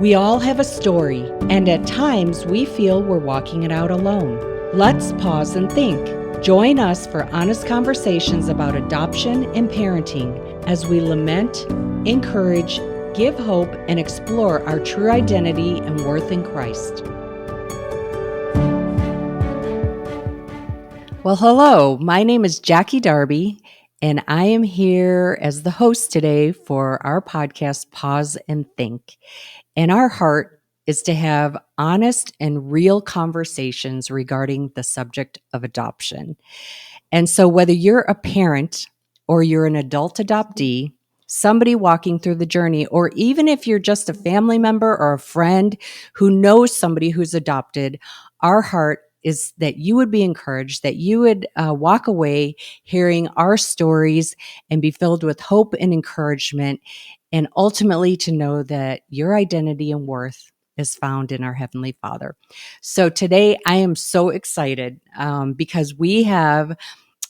We all have a story, and at times we feel we're walking it out alone. Let's pause and think. Join us for honest conversations about adoption and parenting as we lament, encourage, give hope, and explore our true identity and worth in Christ. Well, hello. My name is Jackie Darby, and I am here as the host today for our podcast, Pause and Think. And our heart is to have honest and real conversations regarding the subject of adoption. And so, whether you're a parent or you're an adult adoptee, somebody walking through the journey, or even if you're just a family member or a friend who knows somebody who's adopted, our heart is that you would be encouraged, that you would walk away hearing our stories and be filled with hope and encouragement, and ultimately to know that your identity and worth is found in our Heavenly Father. So today I am so excited because we have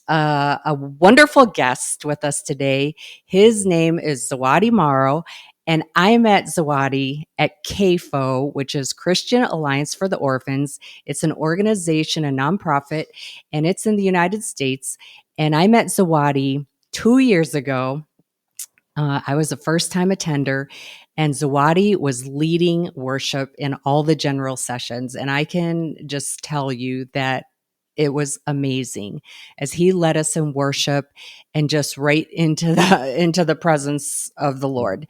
a wonderful guest with us today. His name is Zawadi Morrow, and I met Zawadi at CAFO, which is Christian Alliance for the Orphans. It's an organization, a nonprofit, and it's in the United States. And I met Zawadi 2 years ago. I was a first-time attender, and Zawadi was leading worship in all the general sessions. And I can just tell you that it was amazing as he led us in worship and just right into the presence of the Lord.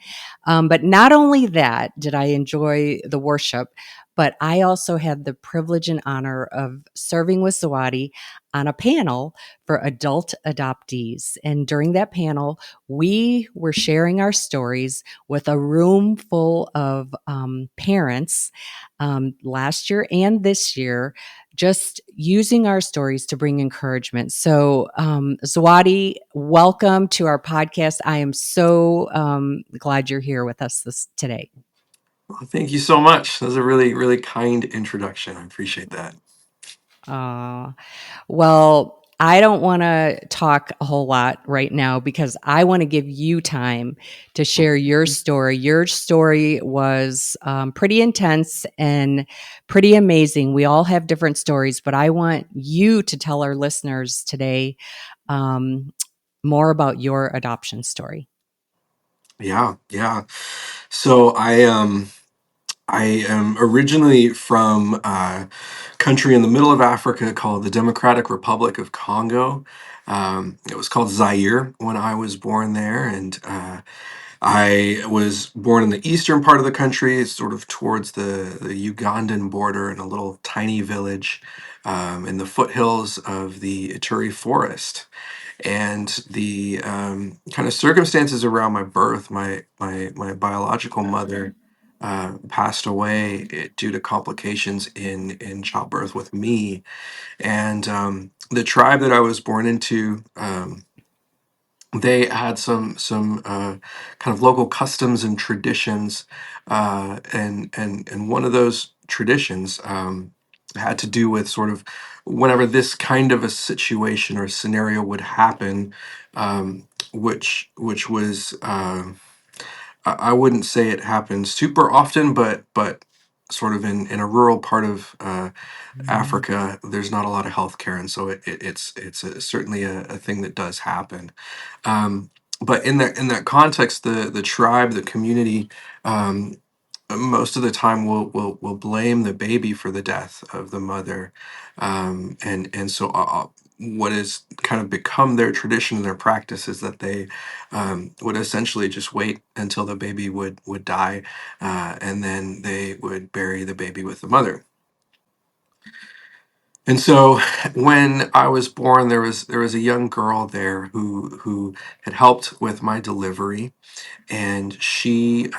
But not only that did I enjoy the worship, but I also had the privilege and honor of serving with Zawadi on a panel for adult adoptees. And during that panel, we were sharing our stories with a room full of parents last year and this year, just using our stories to bring encouragement. So, Zawadi, welcome to our podcast. I am so glad you're here with us today. Well, thank you so much. That was a really, really kind introduction. I appreciate that. Well, I don't want to talk a whole lot right now because I want to give you time to share your story. Your story was pretty intense and pretty amazing. We all have different stories, but I want you to tell our listeners today more about your adoption story. Yeah. So I am originally from a country in the middle of Africa called the Democratic Republic of Congo. It was called Zaire when I was born there, and I was born in the eastern part of the country, sort of towards the Ugandan border, in a little tiny village in the foothills of the Ituri forest. And the kind of circumstances around my birth, my biological mother passed away due to complications in childbirth with me, and the tribe that I was born into. They had some kind of local customs and traditions, and one of those traditions had to do with sort of whenever this kind of a situation or scenario would happen, which was I wouldn't say it happened super often, but sort of in a rural part of Africa, there's not a lot of healthcare, and so it's certainly a thing that does happen. Um, but in that context, the tribe, the community, um, most of the time will blame the baby for the death of the mother, and so what has kind of become their tradition and their practice is that they would essentially just wait until the baby would die, and then they would bury the baby with the mother. And so when I was born, there was a young girl there who had helped with my delivery, and she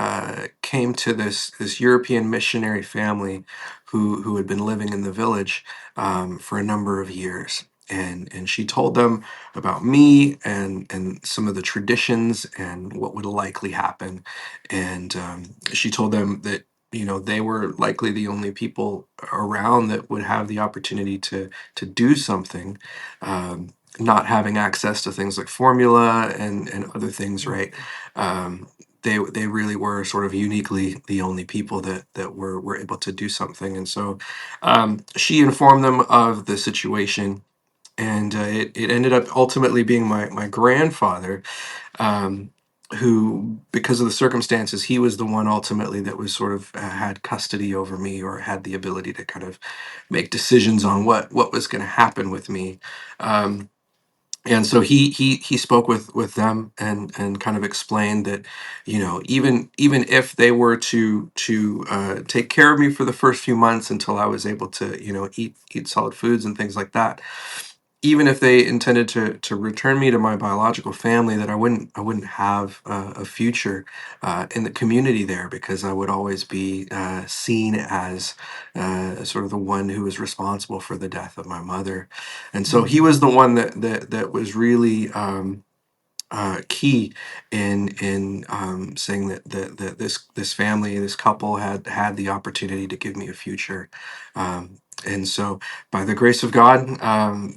came to this European missionary family who had been living in the village for a number of years. And she told them about me and some of the traditions and what would likely happen. And she told them that they were likely the only people around that would have the opportunity to do something, not having access to things like formula and other things, right? they really were sort of uniquely the only people that were able to do something. And so she informed them of the situation, and it ended up ultimately being my grandfather, um, who, because of the circumstances, he was the one ultimately that was sort of had custody over me, or had the ability to kind of make decisions on what was going to happen with me. Um, and so he spoke with them, and kind of explained that, even if they were to take care of me for the first few months until I was able to, eat solid foods and things like that, even if they intended to return me to my biological family, that I wouldn't have a future in the community there, because I would always be seen as sort of the one who was responsible for the death of my mother. And so he was the one that was really key in saying that this family, this couple, had the opportunity to give me a future. And so, by the grace of God,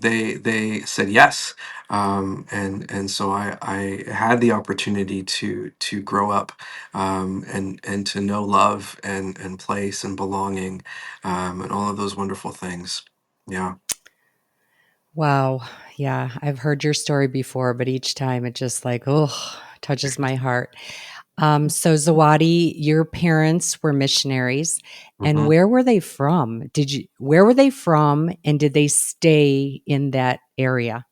they said yes. And so I had the opportunity to grow up, and to know love and place and belonging, and all of those wonderful things. Yeah. Wow. Yeah, I've heard your story before, but each time it just like, oh, touches my heart. So Zawadi, your parents were missionaries, and Mhm. where were they from? Where were they from, and did they stay in that area?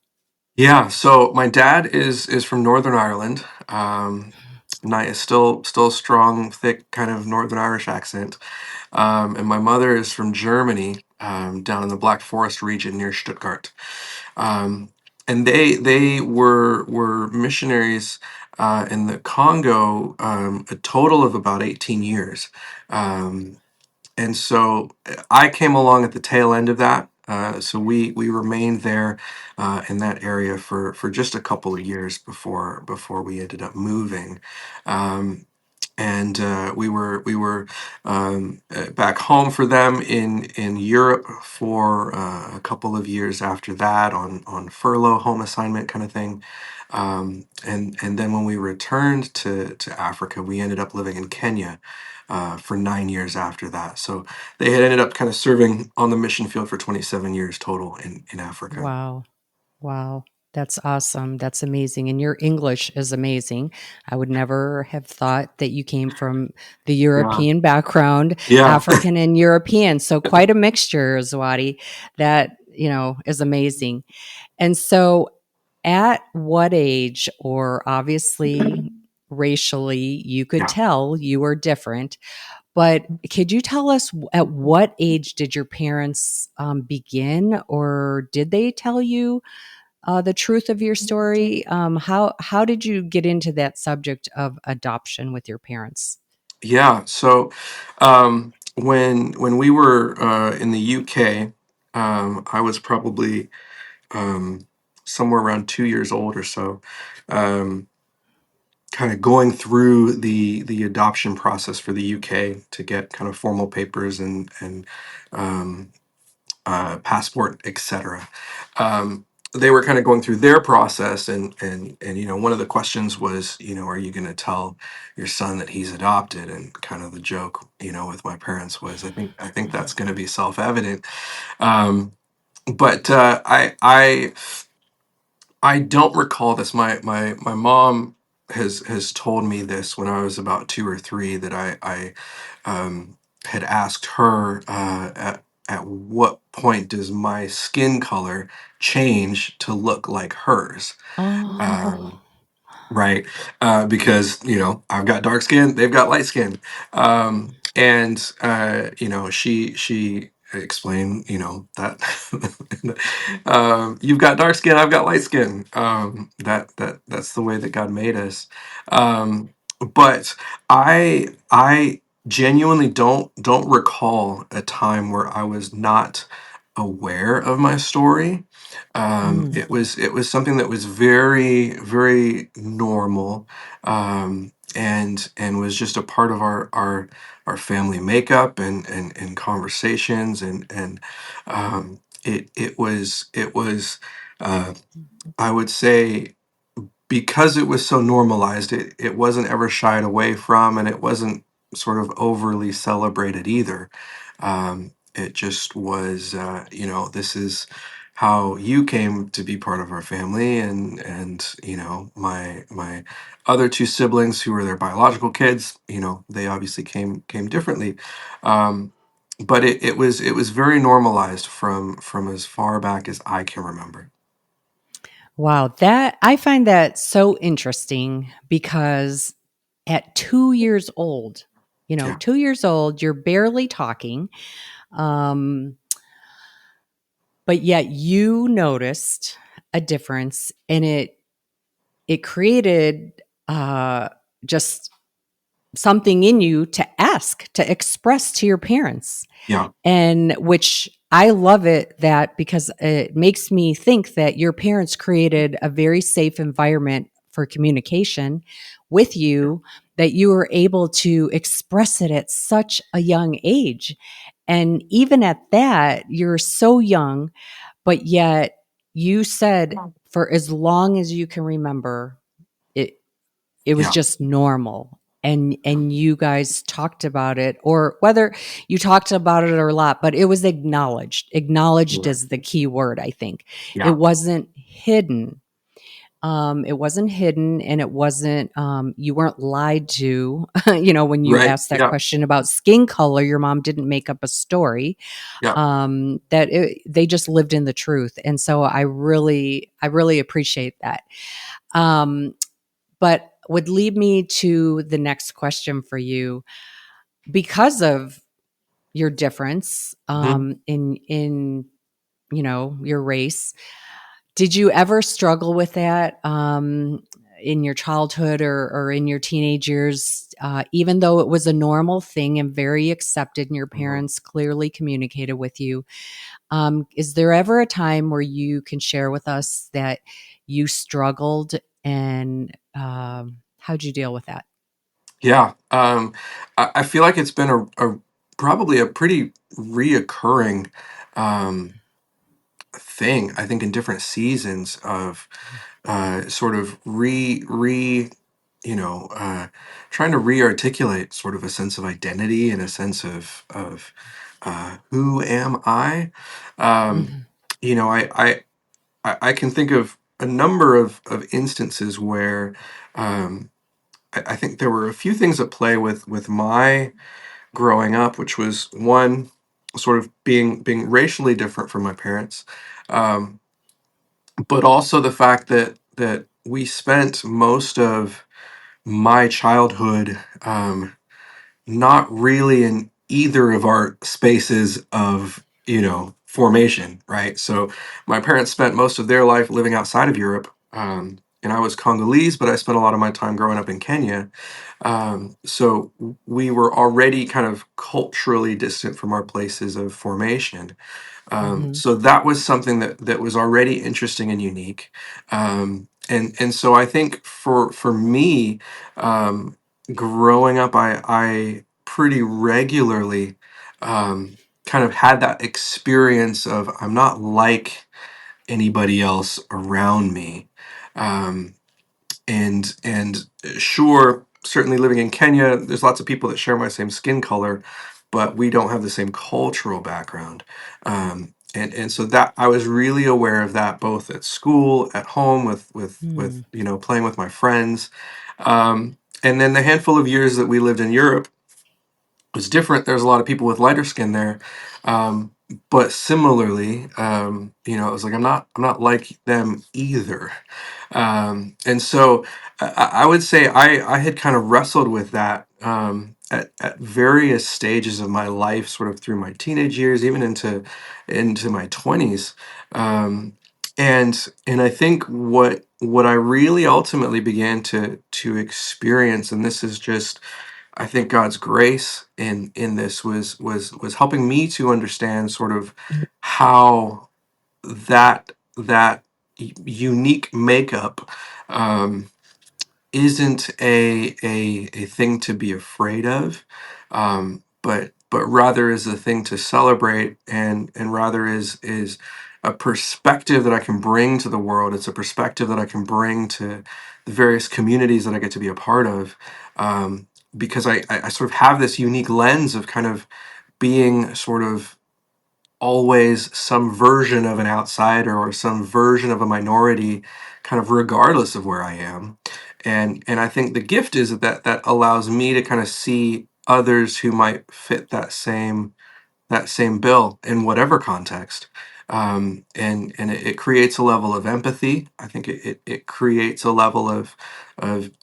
Yeah, so my dad is from Northern Ireland. Is still strong, thick kind of Northern Irish accent. And my mother is from Germany, down in the Black Forest region near Stuttgart. Um, and they were missionaries in the Congo, a total of about 18 years. Um, and so I came along at the tail end of that. So we remained there in that area for just a couple of years before we ended up moving. And we were back home for them in Europe for a couple of years after that, on furlough, home assignment kind of thing. And then when we returned to Africa, we ended up living in Kenya for 9 years after that. So they had ended up kind of serving on the mission field for 27 years total in Africa. Wow. Wow. That's awesome. That's amazing. And your English is amazing. I would never have thought that you came from the Yeah. European background, Yeah. African and European. So quite a mixture, Zawadi. That, is amazing. And so at what age, or obviously racially, you could Yeah. tell you were different, but could you tell us at what age did your parents begin, or did they tell you the truth of your story? How did you get into that subject of adoption with your parents? Yeah. So when we were in the UK, I was probably um, somewhere around 2 years old or so, um, kind of going through the adoption process for the UK to get kind of formal papers and um, passport, etc. Um, they were kind of going through their process, and one of the questions was, are you going to tell your son that he's adopted? And kind of the joke, with my parents was, I think that's going to be self evident. Um, but I don't recall this. My mom has told me this when I was about 2 or 3, that I had asked her, at what point does my skin color change to look like hers? Oh, Um, right? Because I've got dark skin, they've got light skin, and she explained, that you've got dark skin, I've got light skin. That's the way that God made us. Um, but I genuinely don't recall a time where I was not aware of my story. mm, It was something that was very, very normal, and was just a part of our family makeup, and conversations, and it was, I would say, because it was so normalized, it wasn't ever shied away from, and it wasn't sort of overly celebrated either. It just was, this is how you came to be part of our family, and my other two siblings who were their biological kids, they obviously came differently. Um, but it was very normalized from as far back as I can remember. Wow, that I find that so interesting because at 2 years old, Yeah, 2 years old, you're barely talking, um, but yet you noticed a difference, and it created, just something in you to ask, to express to your parents. yeah, And which I love it that because it makes me think that your parents created a very safe environment for communication with you, that you were able to express it at such a young age. And even at that, you're so young, but yet you said for as long as you can remember, it it was yeah. just normal, and you guys talked about it, or whether you talked about it or a lot, but it was acknowledged. Acknowledged Right. is the key word, I think. It Yeah. wasn't hidden. It wasn't hidden, and it wasn't, you weren't lied to. When you Right. asked that Yeah. question about skin color, your mom didn't make up a story. Yeah. They just lived in the truth. And so I really appreciate that. Um, but would lead me to the next question for you. Because of your difference, Mhm. in your race, did you ever struggle with that, in your childhood, or in your teenage years, even though it was a normal thing and very accepted and your Mhm. parents clearly communicated with you? Is there ever a time where you can share with us that you struggled, and how'd you deal with that? Yeah. I feel like it's been a probably a pretty reoccurring um, thing. I think in different seasons of sort of you know, uh, trying to re-articulate sort of a sense of identity and a sense of who am I. Um, Mhm. I can think of a number of instances where. Um, I think there were a few things at play with my growing up, which was one, sort of being racially different from my parents, um, but also the fact that we spent most of my childhood not really in either of our spaces of formation, right? So my parents spent most of their life living outside of Europe, and I was Congolese, but I spent a lot of my time growing up in Kenya. So we were already kind of culturally distant from our places of formation. Mhm. So that was something that was already interesting and unique. And so I think for me, um, growing up, I pretty regularly kind of had that experience of I'm not like anybody else around me. Um, and sure, certainly living in Kenya, there's lots of people that share my same skin color, but we don't have the same cultural background. And so that I was really aware of that both at school, at home, with Mm. playing with my friends. And then the handful of years that we lived in Europe was different. There's a lot of people with lighter skin there, um, but similarly, it was like I'm not like them either. And so I would say I had kind of wrestled with that at various stages of my life, sort of through my teenage years, even into my 20s. Um, and I think what I really ultimately began to experience, and this is just I think God's grace in this was helping me to understand sort of how that unique makeup um, isn't a thing to be afraid of, but rather is a thing to celebrate, and rather is a perspective that I can bring to the world. It's a perspective that I can bring to the various communities that I get to be a part of, because I sort of have this unique lens of kind of being sort of always some version of an outsider or some version of a minority, kind of regardless of where I am. And I think the gift is that allows me to kind of see others who might fit that same bill in whatever context. And it creates a level of empathy. I think it creates a level of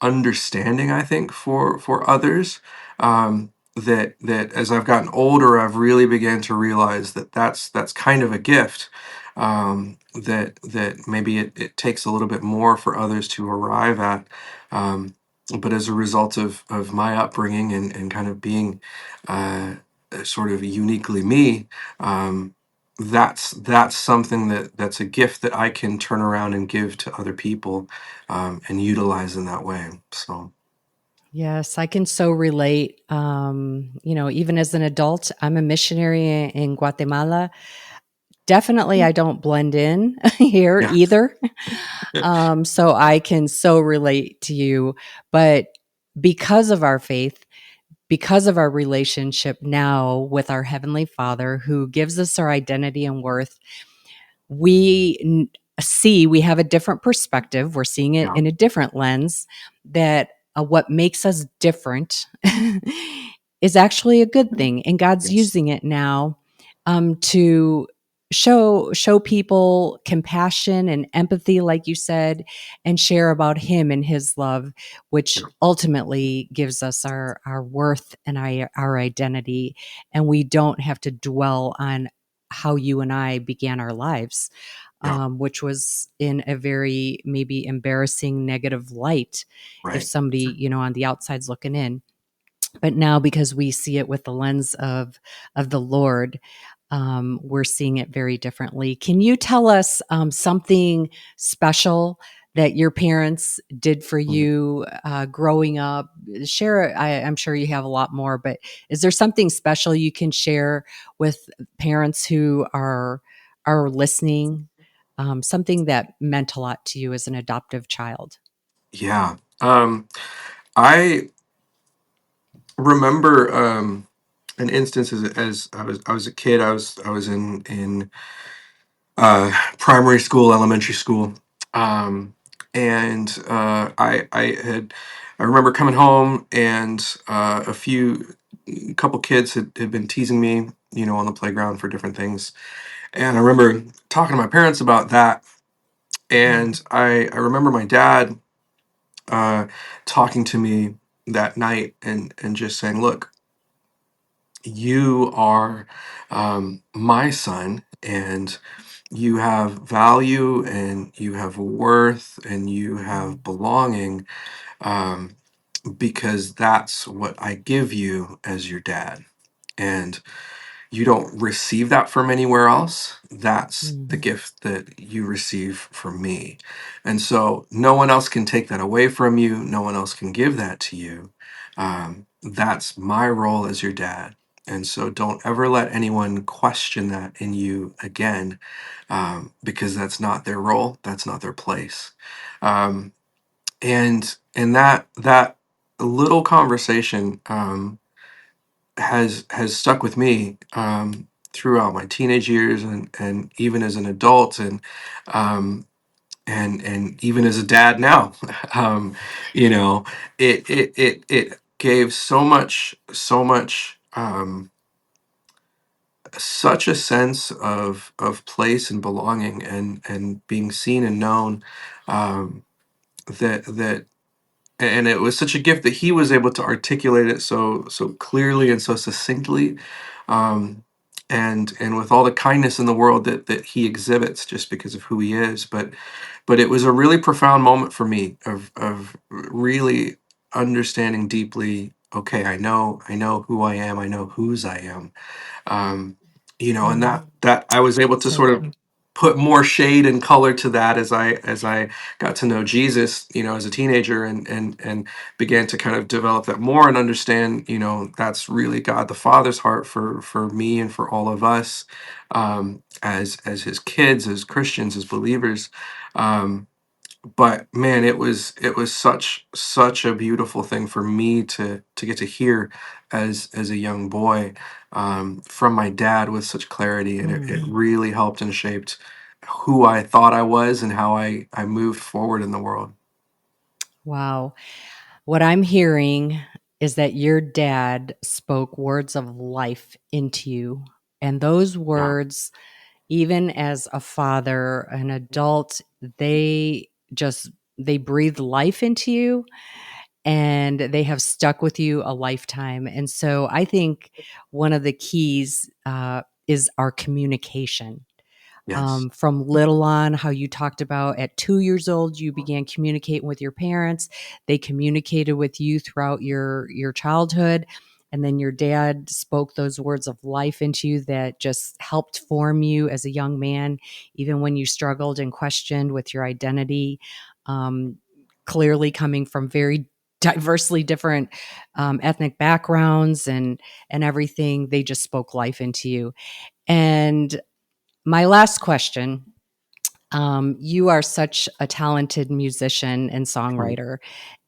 understanding, I think, for others. That as I've gotten older, I've really began to realize that that's kind of a gift. That maybe it takes a little bit more for others to arrive at. But as a result of my upbringing and kind of being uh, sort of uniquely me, um, that's something that's a gift that I can turn around and give to other people, and utilize in that way. So Yes, I can so relate. Even as an adult, I'm a missionary in Guatemala. Definitely, I don't blend in here yeah, either. So I can so relate to you. But because of our faith, because of our relationship now with our Heavenly Father, who gives us our identity and worth, we see we have a different perspective. We're seeing it yeah, in a different lens that what makes us different is actually a good thing. And God's yes, using it now to show people compassion and empathy, like you said, and share about Him and His love, which yeah, ultimately gives us our worth and our identity. And we don't have to dwell on how you and I began our lives, yeah, which was in a very maybe embarrassing negative light if right, somebody, on the outside's looking in. But now, because we see it with the lens of the Lord, we're seeing it very differently. Can you tell us something special that your parents did for mhm. you growing up? Share. I'm sure you have a lot more, but is there something special you can share with parents who are listening? Something that meant a lot to you as an adoptive child. Yeah. I remember an instance as I was a kid. I was in primary school, elementary school, and I remember coming home, and a couple kids had been teasing me, on the playground for different things, and I remember talking to my parents about that, Mm, and I remember my dad uh, talking to me that night and just saying, "Look, you are my son, and you have value, and you have worth, and you mm, have belonging, um, because that's what I give you as your dad. And you don't receive that from anywhere else. That's the mm, gift that you receive from me. And so no one else can take that away from you. No one else can give that to you. That's my role as your dad. And so don't ever let anyone question that in you again, because that's not their role. That's not their place. Um, and that little conversation, has stuck with me, throughout my teenage years, and even as an adult, um, and even as a dad now. um, you know, it gave so much, such a sense of place and belonging, and being seen and known, that and it was such a gift that he was able to articulate it so clearly and so succinctly, um, and with all the kindness in the world that he exhibits just because of who he is. But it was a really profound moment for me of really understanding deeply. Okay, I know who I am. I know whose I am. Um, and mm. that I was able to So sort of true. put more shade and color to that as I got to know Jesus, as a teenager, and began to kind of develop that more and understand, that's really God the Father's heart for me and for all of us, as his kids, as Christians, as believers. Um, but man, it was such a beautiful thing for me to get to hear as a young boy, from my dad with such clarity, and it Mm. really helped and shaped who I thought I was and how I moved forward in the world. Wow. What I'm hearing is that your dad spoke words of life into you. And those Yeah. words, even as a father, an adult, they just they breathe life into you, and they have stuck with you a lifetime. And so I think one of the keys is our communication. Yes. From little on, how you talked about at 2 years old, you began communicating with your parents. They communicated with you throughout your childhood. And then your dad spoke those words of life into you that just helped form you as a young man, even when you struggled and questioned with your identity. Um, Clearly coming from very diversely different ethnic backgrounds and everything, they just spoke life into you. And my last question, you are such a talented musician and Mm. songwriter,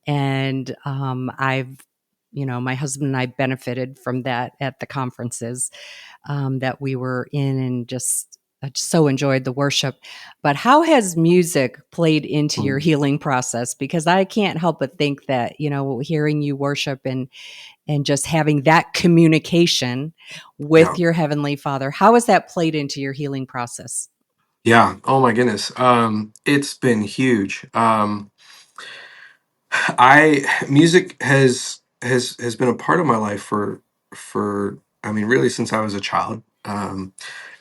and my husband and I benefited from that at the conferences that we were in, and just I just so enjoyed the worship. But how has music played into your Mm. healing process? Because I can't help but think that, hearing you worship and just having that communication Yeah. with your heavenly Father, how has that played into your healing process? Yeah. Oh my goodness. It's been huge. I Music has been a part of my life for I mean, really, since I was a child.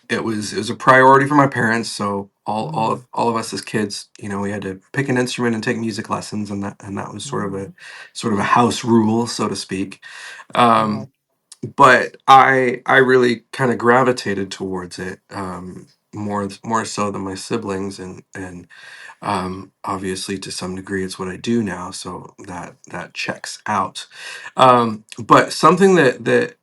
It was a priority for my parents, so Mm, all of us as kids, we had to pick an instrument and take music lessons, and that was mm, sort of a house rule, so to speak. wow. Um, but I really kind of gravitated towards it, more so than my siblings, and obviously, to some degree, it's what I do now, so that checks out. But something that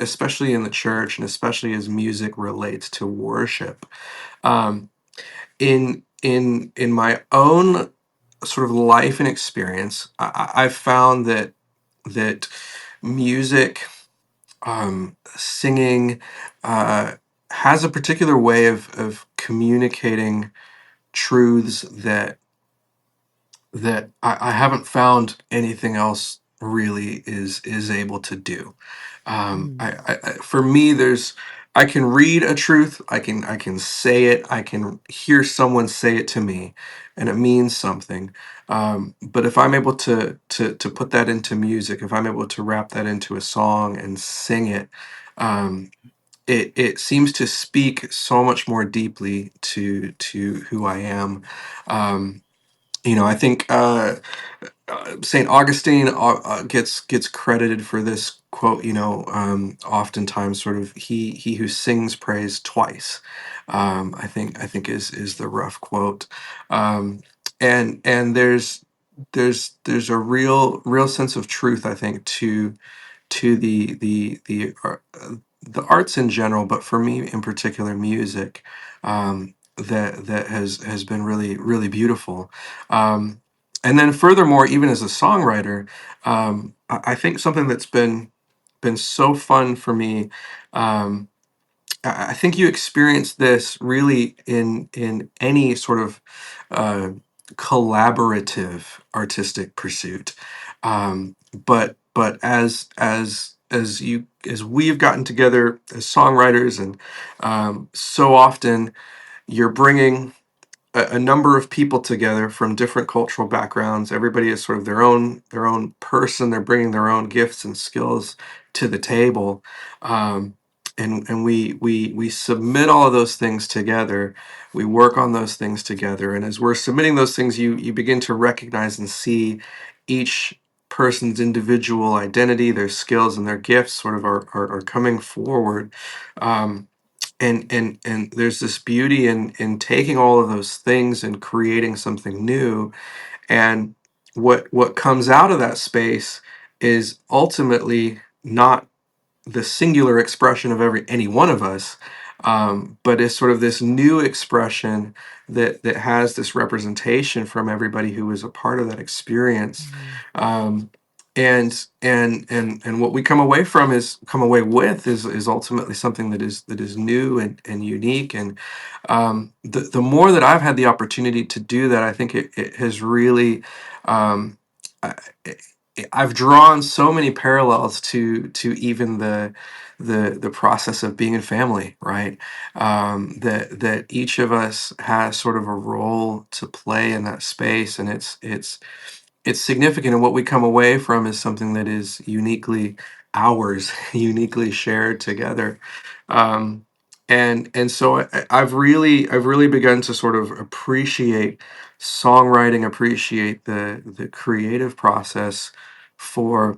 especially in the church, and especially as music relates to worship, um, in my own sort of life and experience, I've found that music, singing, uh, has a particular way of communicating truths that I haven't found anything else really is able to do. Mm, For me, I can read a truth, I can say it, I can hear someone say it to me, and it means something. But if I'm able to put that into music, if I'm able to wrap that into a song and sing it, um, it seems to speak so much more deeply to who I am. Um, I think Saint Augustine gets credited for this quote. Oftentimes, sort of, he who sings praise twice. I think is the rough quote, and there's a real sense of truth, I think, to the arts in general, but for me in particular, music, that has been really beautiful. Um, and then furthermore, even as a songwriter, I think something that's been so fun for me. Um, I think you experience this really in any sort of uh, collaborative artistic pursuit, but as we've gotten together as songwriters, and so often you're bringing a number of people together from different cultural backgrounds. Everybody is sort of their own person. They're bringing their own gifts and skills to the table, and we submit all of those things together. We work on those things together, and as we're submitting those things, you begin to recognize and see each person's individual identity, their skills, and their gifts sort of are coming forward. Um, and there's this beauty in taking all of those things and creating something new. And what comes out of that space is ultimately not the singular expression of any one of us, but is sort of this new expression that has this representation from everybody who was a part of that experience. Mm. um, and what we come away with is ultimately something that is new and unique. And the more that I've had the opportunity to do that, I think it has really um, I, I've drawn so many parallels to even the process of being in family, right? That each of us has sort of a role to play in that space, and it's significant. And what we come away from is something that is uniquely ours, uniquely shared together. Um, and so I've really begun to sort of appreciate songwriting, appreciate the creative process for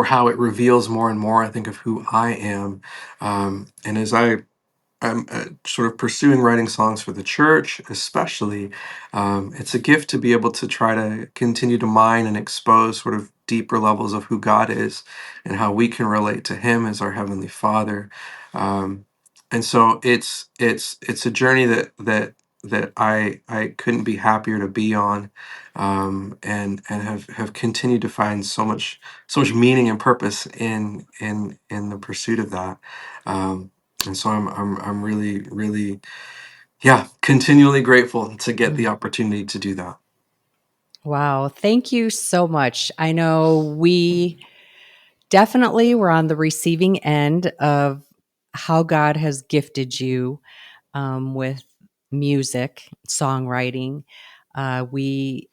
how it reveals more and more, I think, of who I am. And as I'm sort of pursuing writing songs for the church, especially. It's a gift to be able to try to continue to mine and expose sort of deeper levels of who God is and how we can relate to Him as our Heavenly Father. Um, and so it's a journey that I couldn't be happier to be on, and have continued to find so much meaning and purpose in the pursuit of that. Um, and so I'm really, yeah, continually grateful to get the Mm. opportunity to do that. Wow. Thank you so much. I know we definitely were on the receiving end of how God has gifted you with music, songwriting. We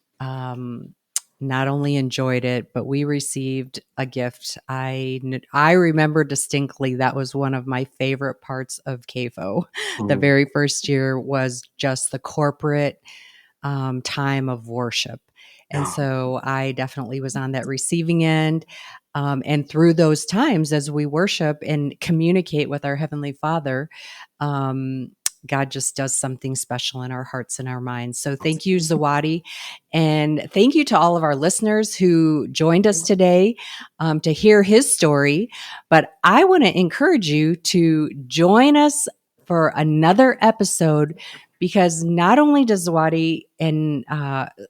not only enjoyed it, but we received a gift. I remember distinctly that was one of my favorite parts of CAFO. The Mm, very first year was just the corporate time of worship. And yeah. so I definitely was on that receiving end. And through those times, as we worship and communicate with our Heavenly Father, um, God just does something special in our hearts and our minds. So thank you, Zawadi. And thank you to all of our listeners who joined us today to hear his story. But I want to encourage you to join us for another episode, because not only does Zawadi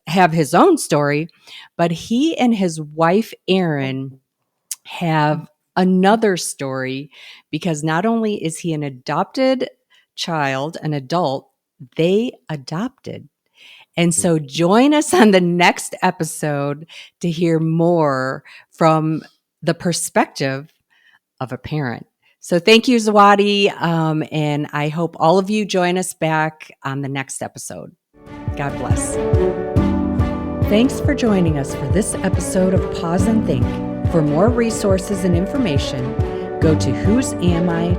have his own story, but he and his wife, Erin, have another story, because not only is he an adopted child, an adult, they adopted. And so join us on the next episode to hear more from the perspective of a parent. So thank you, Zawadi. And I hope all of you join us back on the next episode. God bless. Thanks for joining us for this episode of Pause and Think. For more resources and information, go to whosami.org.